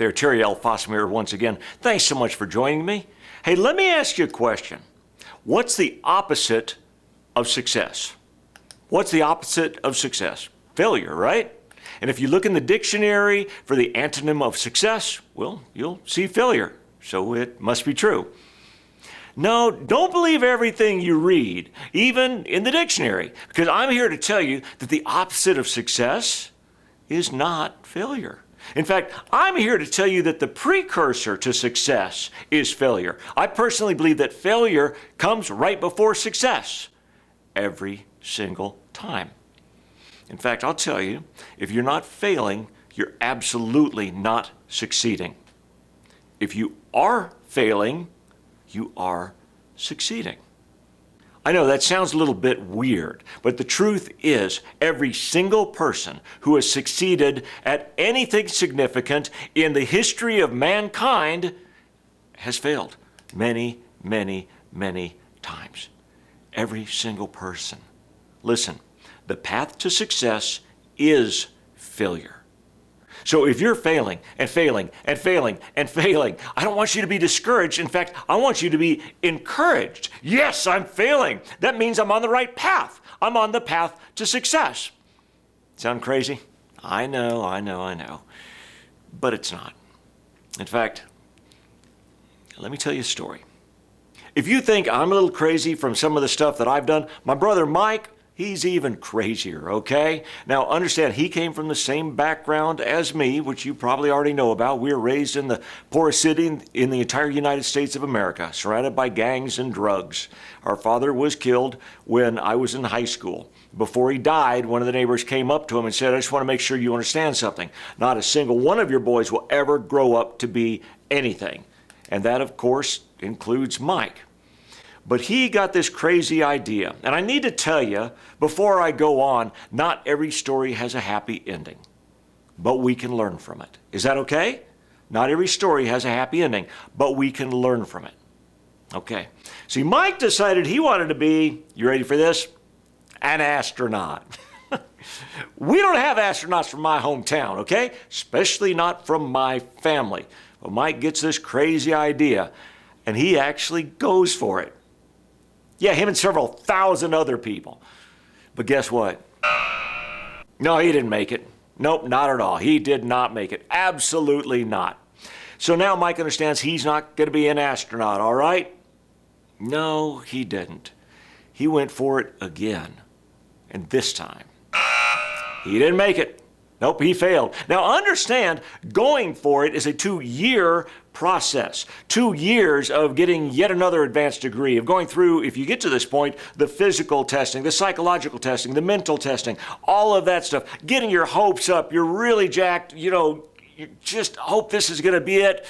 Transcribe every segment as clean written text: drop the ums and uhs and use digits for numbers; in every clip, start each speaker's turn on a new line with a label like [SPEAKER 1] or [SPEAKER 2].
[SPEAKER 1] there, Terry L. Fossum here once again. Thanks so much for joining me. Hey, let me ask you a question. What's the opposite of success? What's the opposite of success? Failure, right? And if you look in the dictionary for the antonym of success, well, you'll see failure. So it must be true. No, don't believe everything you read, even in the dictionary, because I'm here to tell you that the opposite of success is not failure. In fact, I'm here to tell you that the precursor to success is failure. I personally believe that failure comes right before success every single time. In fact, I'll tell you, if you're not failing, you're absolutely not succeeding. If you are failing, you are succeeding. I know that sounds a little bit weird, but the truth is every single person who has succeeded at anything significant in the history of mankind has failed many, many, many times. Every single person. Listen, the path to success is failure. So if you're failing and failing and failing and failing, I don't want you to be discouraged. In fact, I want you to be encouraged. Yes, I'm failing. That means I'm on the right path. I'm on the path to success. Sound crazy? I know. But it's not. In fact, let me tell you a story. If you think I'm a little crazy from some of the stuff that I've done, my brother Mike, he's even crazier, okay? Now, understand, he came from the same background as me, which you probably already know about. We were raised in the poorest city in the entire United States of America, surrounded by gangs and drugs. Our father was killed when I was in high school. Before he died, one of the neighbors came up to him and said, I just want to make sure you understand something. Not a single one of your boys will ever grow up to be anything. And that, of course, includes Mike. But he got this crazy idea. And I need to tell you, before I go on, not every story has a happy ending. But we can learn from it. Is that okay? Not every story has a happy ending, but we can learn from it. Okay. See, Mike decided he wanted to be, you ready for this? An astronaut. We don't have astronauts from my hometown, okay? Especially not from my family. But Mike gets this crazy idea, and he actually goes for it. Yeah, him and several thousand other people. But guess what? No, he didn't make it. Nope, not at all. He did not make it. Absolutely not. So now Mike understands he's not going to be an astronaut, all right? No, he didn't. He went for it again. And this time, he didn't make it. Nope, he failed. Now understand, going for it is a 2-year process. 2 years of getting yet another advanced degree, of going through, if you get to this point, the physical testing, the psychological testing, the mental testing, all of that stuff. Getting your hopes up, you're really jacked, you just hope this is going to be it,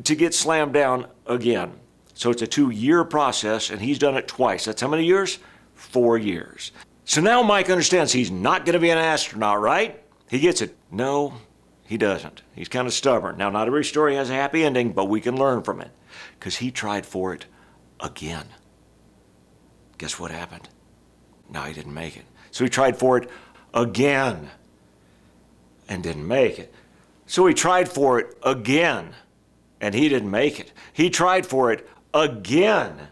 [SPEAKER 1] to get slammed down again. So it's a 2-year process, and he's done it twice. That's how many years? 4 years. So now Mike understands he's not going to be an astronaut, right? He gets it. No, he doesn't. He's kind of stubborn. Now, not every story has a happy ending, but we can learn from it because he tried for it again. Guess what happened? No, he didn't make it. So he tried for it again and didn't make it. So he tried for it again and he didn't make it. He tried for it again.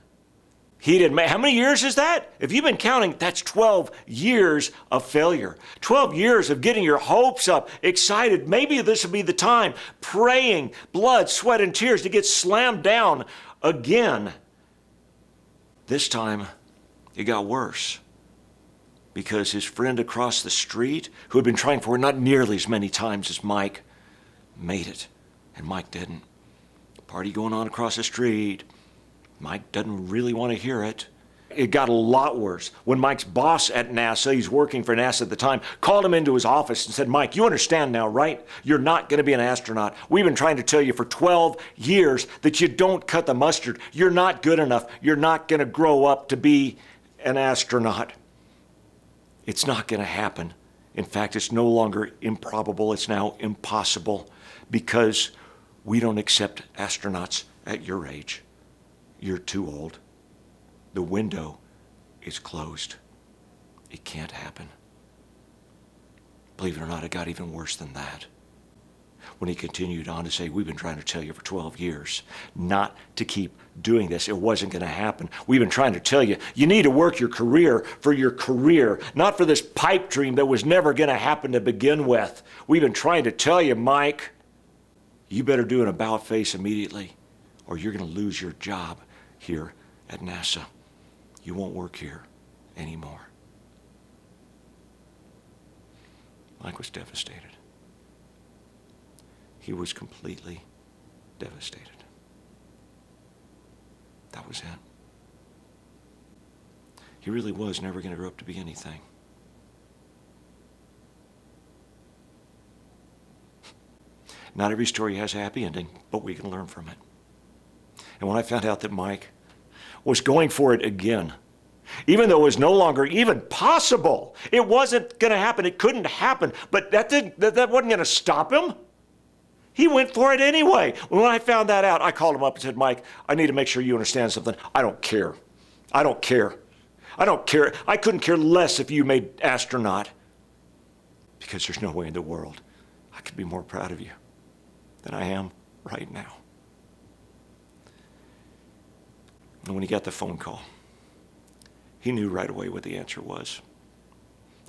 [SPEAKER 1] He didn't make. How many years is that? If you've been counting, that's 12 years of failure. 12 years of getting your hopes up, excited. Maybe this will be the time. Praying, blood, sweat, and tears to get slammed down again. This time, it got worse. Because his friend across the street, who had been trying for it not nearly as many times as Mike, made it. And Mike didn't. Party going on across the street. Mike doesn't really want to hear it. It got a lot worse when Mike's boss at NASA, he's working for NASA at the time, called him into his office and said, Mike, you understand now, right? You're not going to be an astronaut. We've been trying to tell you for 12 years that you don't cut the mustard. You're not good enough. You're not going to grow up to be an astronaut. It's not going to happen. In fact, it's no longer improbable. It's now impossible because we don't accept astronauts at your age. You're too old. The window is closed. It can't happen. Believe it or not, it got even worse than that. when he continued on to say, we've been trying to tell you for 12 years not to keep doing this. It wasn't going to happen. We've been trying to tell you, you need to work your career for your career, not for this pipe dream that was never going to happen to begin with. We've been trying to tell you, Mike, you better do an about face immediately, or you're going to lose your job here at NASA. You won't work here anymore. Mike was devastated. He was completely devastated. That was it. He really was never going to grow up to be anything. Not every story has a happy ending, but we can learn from it. And when I found out that Mike was going for it again, even though it was no longer even possible, it wasn't going to happen, it couldn't happen, but that wasn't going to stop him. He went for it anyway. When I found that out, I called him up and said, Mike, I need to make sure you understand something. I don't care. I don't care. I don't care. I couldn't care less if you made astronaut, because there's no way in the world I could be more proud of you than I am right now. And when he got the phone call, he knew right away what the answer was.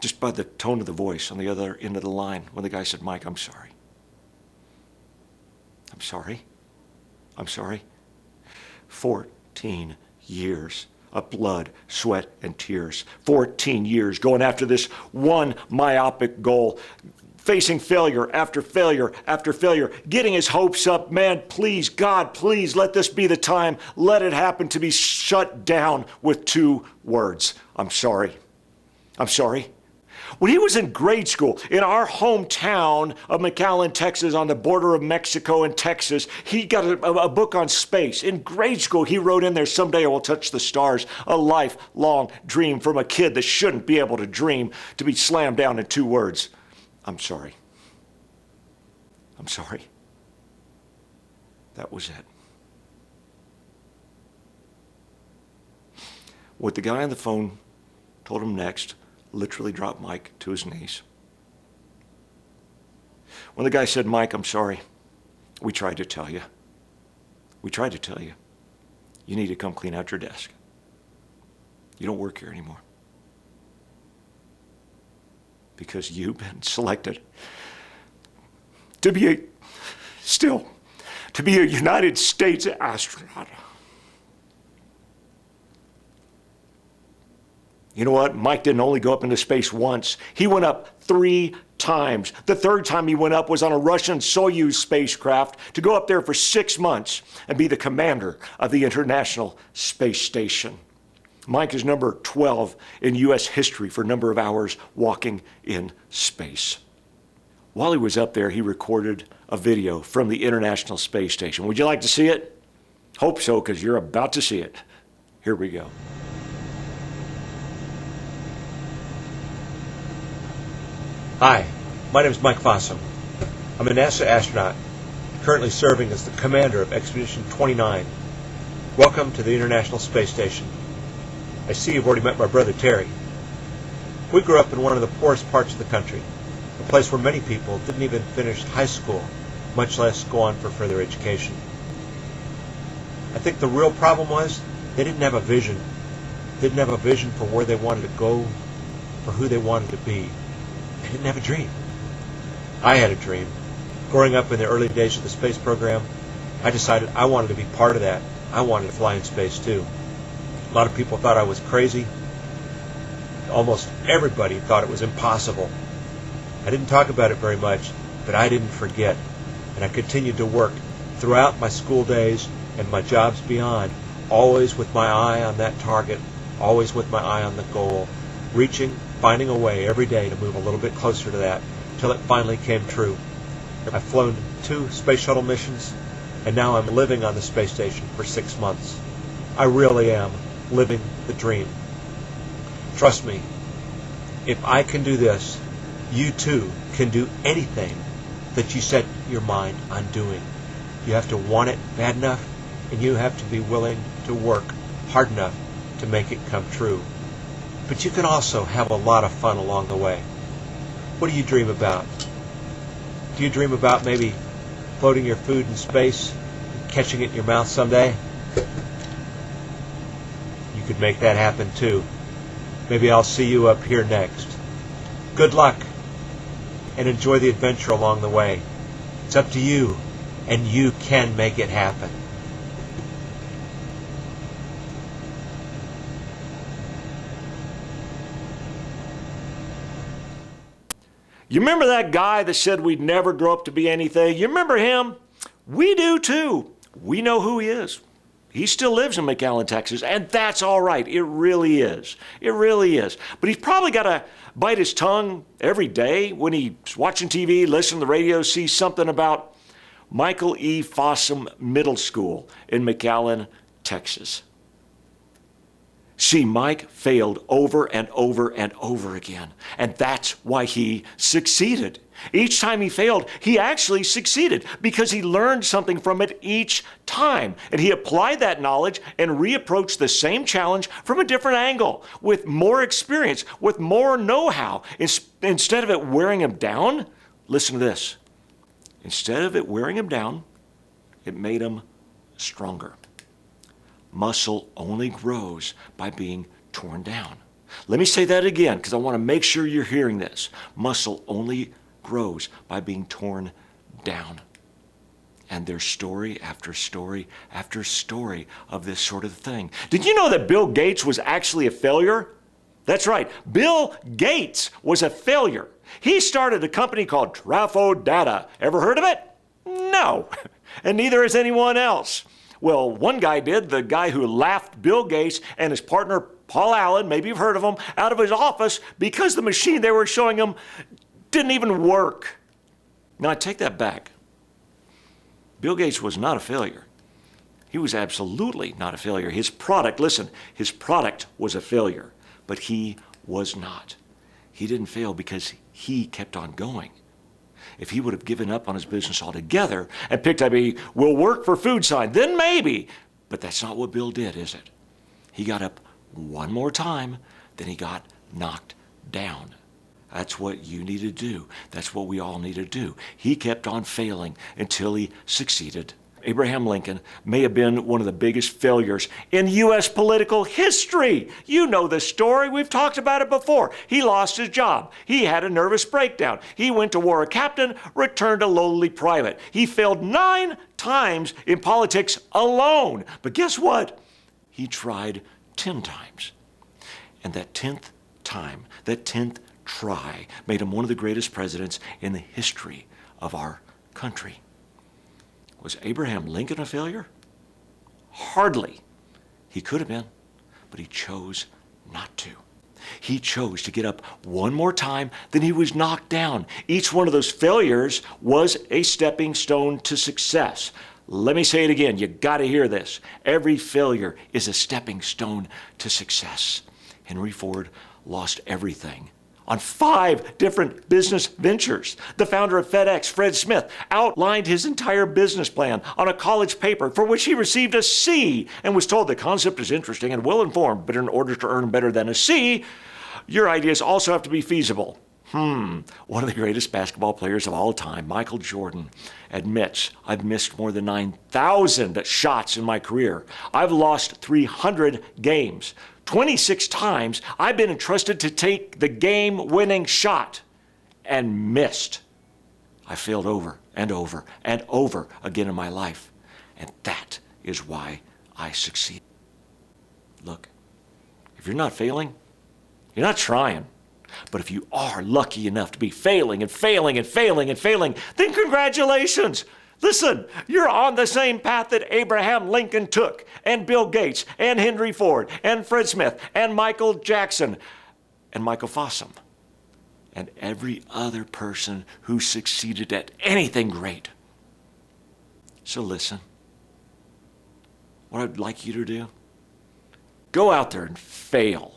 [SPEAKER 1] Just by the tone of the voice on the other end of the line, when the guy said, Mike, I'm sorry. I'm sorry. I'm sorry. 14 years of blood, sweat, and tears. 14 years going after this one myopic goal, facing failure after failure after failure, getting his hopes up. Man, please, God, please let this be the time. Let it happen, to be shut down with 2 words. I'm sorry. I'm sorry. When he was in grade school, in our hometown of McAllen, Texas, on the border of Mexico and Texas, he got a book on space. In grade school, he wrote in there, someday I will touch the stars, a lifelong dream from a kid that shouldn't be able to dream, to be slammed down in 2 words. I'm sorry. I'm sorry. That was it. What the guy on the phone told him next literally dropped Mike to his knees. When the guy said, Mike, I'm sorry, we tried to tell you. We tried to tell you. You need to come clean out your desk. You don't work here anymore. Because you've been selected to be a United States astronaut. You know what? Mike didn't only go up into space once. He went up 3 times. The 3rd time he went up was on a Russian Soyuz spacecraft to go up there for 6 months and be the commander of the International Space Station. Mike is number 12 in U.S. history for number of hours walking in space. While he was up there, he recorded a video from the International Space Station. Would you like to see it? Hope so, because you're about to see it. Here we go.
[SPEAKER 2] Hi, my name is Mike Fossum. I'm a NASA astronaut, currently serving as the commander of Expedition 29. Welcome to the International Space Station. I see you've already met my brother Terry. We grew up in one of the poorest parts of the country, a place where many people didn't even finish high school, much less go on for further education. I think the real problem was they didn't have a vision. They didn't have a vision for where they wanted to go, for who they wanted to be. They didn't have a dream. I had a dream. Growing up in the early days of the space program, I decided I wanted to be part of that. I wanted to fly in space too. A lot of people thought I was crazy. Almost everybody thought it was impossible. I didn't talk about it very much, but I didn't forget. And I continued to work throughout my school days and my jobs beyond, always with my eye on that target, always with my eye on the goal, reaching, finding a way every day to move a little bit closer to that, till it finally came true. I've flown 2 space shuttle missions, and now I'm living on the space station for 6 months. I really am living the dream. Trust me, if I can do this, you too can do anything that you set your mind on doing. You have to want it bad enough, and you have to be willing to work hard enough to make it come true. But you can also have a lot of fun along the way. What do you dream about? Do you dream about maybe floating your food in space and catching it in your mouth someday? You could make that happen too. Maybe I'll see you up here next. Good luck, and enjoy the adventure along the way. It's up to you, and you can make it happen.
[SPEAKER 1] You remember that guy that said we'd never grow up to be anything? You remember him? We do too. We know who he is. He still lives in McAllen, Texas, and that's all right. It really is. It really is. But he's probably got to bite his tongue every day when he's watching TV, listening to the radio, sees something about Michael E. Fossum Middle School in McAllen, Texas. See, Mike failed over and over and over again, and that's why he succeeded. Each time he failed, he actually succeeded because he learned something from it each time, and he applied that knowledge and reapproached the same challenge from a different angle, with more experience, with more know-how. Instead of it wearing him down, listen to this. Instead of it wearing him down, it made him stronger. Muscle only grows by being torn down. Let me say that again because I want to make sure you're hearing this. Muscle only grows by being torn down. And there's story after story after story of this sort of thing. Did you know that Bill Gates was actually a failure? That's right. Bill Gates was a failure. He started a company called Trafo Data. Ever heard of it? No. And neither has anyone else. Well, one guy did, the guy who laughed Bill Gates and his partner Paul Allen, maybe you've heard of him, out of his office because the machine they were showing him didn't even work. Now, I take that back. Bill Gates was not a failure. He was absolutely not a failure. His product, listen, his product was a failure, but he was not. He didn't fail because he kept on going. If he would have given up on his business altogether and picked up a "will work for food" sign, then maybe. But that's not what Bill did, is it? He got up one more time, then he got knocked down. That's what you need to do. That's what we all need to do. He kept on failing until he succeeded. Abraham Lincoln may have been one of the biggest failures in U.S. political history. You know the story. We've talked about it before. He lost his job. He had a nervous breakdown. He went to war a captain, returned a lowly private. He failed 9 times in politics alone. But guess what? He tried 10 times. And that 10th time, that 10th try, made him one of the greatest presidents in the history of our country. Was Abraham Lincoln a failure? Hardly. He could have been, but he chose not to. He chose to get up one more time, then he was knocked down. Each one of those failures was a stepping stone to success. Let me say it again. You got to hear this. Every failure is a stepping stone to success. Henry Ford lost everything on 5 different business ventures. The founder of FedEx, Fred Smith, outlined his entire business plan on a college paper for which he received a C and was told the concept is interesting and well-informed, but in order to earn better than a C, your ideas also have to be feasible. One of the greatest basketball players of all time, Michael Jordan, admits, I've missed more than 9,000 shots in my career. I've lost 300 games. 26 times I've been entrusted to take the game-winning shot and missed. I failed over and over and over again in my life. And that is why I succeed. Look, if you're not failing, you're not trying. But if you are lucky enough to be failing and failing and failing and failing, then congratulations. Listen, you're on the same path that Abraham Lincoln took, and Bill Gates, and Henry Ford, and Fred Smith, and Michael Jackson, and Michael Fossum, and every other person who succeeded at anything great. So listen, what I'd like you to do, go out there and fail,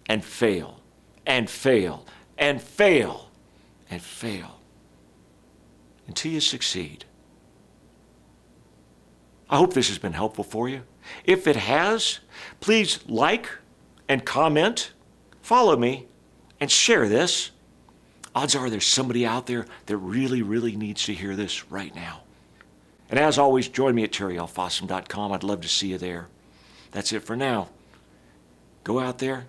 [SPEAKER 1] and fail, and fail, and fail, and fail, until you succeed. I hope this has been helpful for you. If it has, please like and comment, follow me, and share this. Odds are there's somebody out there that really, really needs to hear this right now. And as always, join me at terrylfossum.com. I'd love to see you there. That's it for now. Go out there,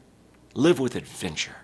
[SPEAKER 1] live with adventure.